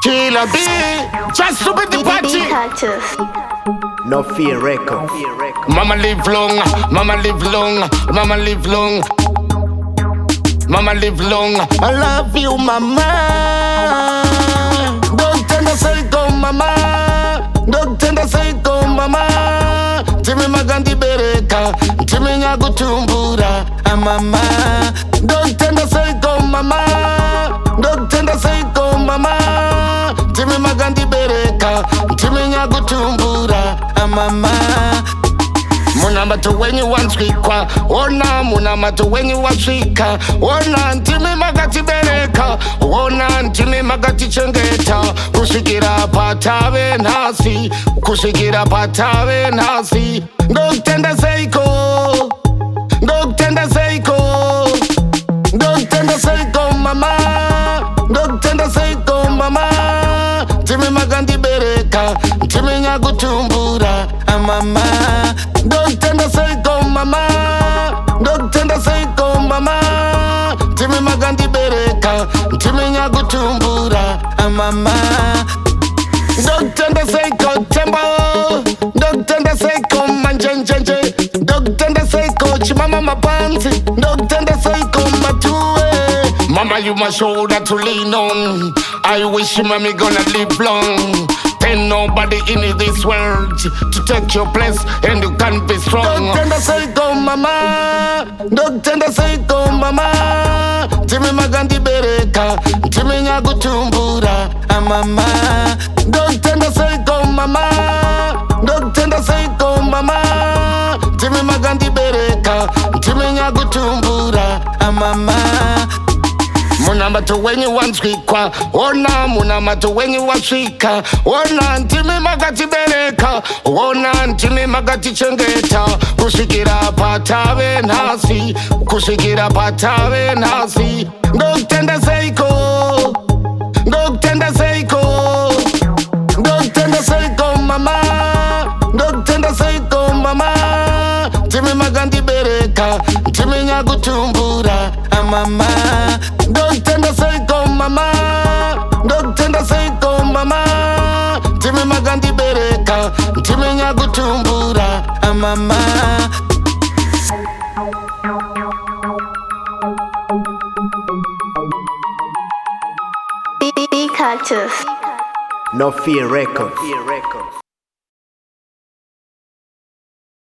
Killer B, just to be the party. Beey Cactus. No fear record. Mama live long, mama live long, mama live long. Mama live long. I love you, mama. Ndokutenda psycho, mama. Ndokutenda psycho, mama. Timi magandi bereka, timi nyagutumbura, mama. Ndokutenda psycho, mama. Ndokutenda psycho, mama. Timi magandi bereka, timi nyagutumbura, mama. Muna matu wenye wanswikwa, ona muna matu wenye waswika, ona ntimi magati bereka, ona ntimi magati chengeta, kushikira patawe nasi, kushikira patawe nasi. Ndokutenda seiko, ndokutenda seiko, ndokutenda seiko mama, ndokutenda seiko mama. Timi magandi bereka, timi nyagutumbura, mama. Ndokutenda seiko mama, ndokutenda seiko mama. Timi magandi bereka, timi nyagutumbura, mama. Ndokutenda seiko tembo, ndokutenda seiko manjenjenje, ndokutenda seiko chimama mapanzi, ndokutenda seiko matue. Mama, you my shoulder to lean on. I wish mommy gonna live long. Ain't nobody in this world to take your place, and you can't be strong. Ndokutenda seiko mama, ndokutenda seiko mama. Timi magandi bereka, timi nyagutumbura, mama. Ndokutenda seiko mama, ndokutenda seiko mama. Timi magandi bereka, timi nyagutumbura, mama. Muna matu wenye wanswikwa, ona muna matu wenye waswika, ona ntimi magati bereka, ona ntimi magati chengeta, kushikira patawe nasi, kushikira patawe nasi. Ndokutenda seiko, ndokutenda seiko, ndokutenda seiko mama, ndokutenda seiko mama. Timi magandi bereka, timi nyagutumbura, mama. Ndokutenda seiko mama, ndokutenda seiko mama. Timi magandi bereka, timi nyagutumbura, mama. Beey Cactus. No fear record.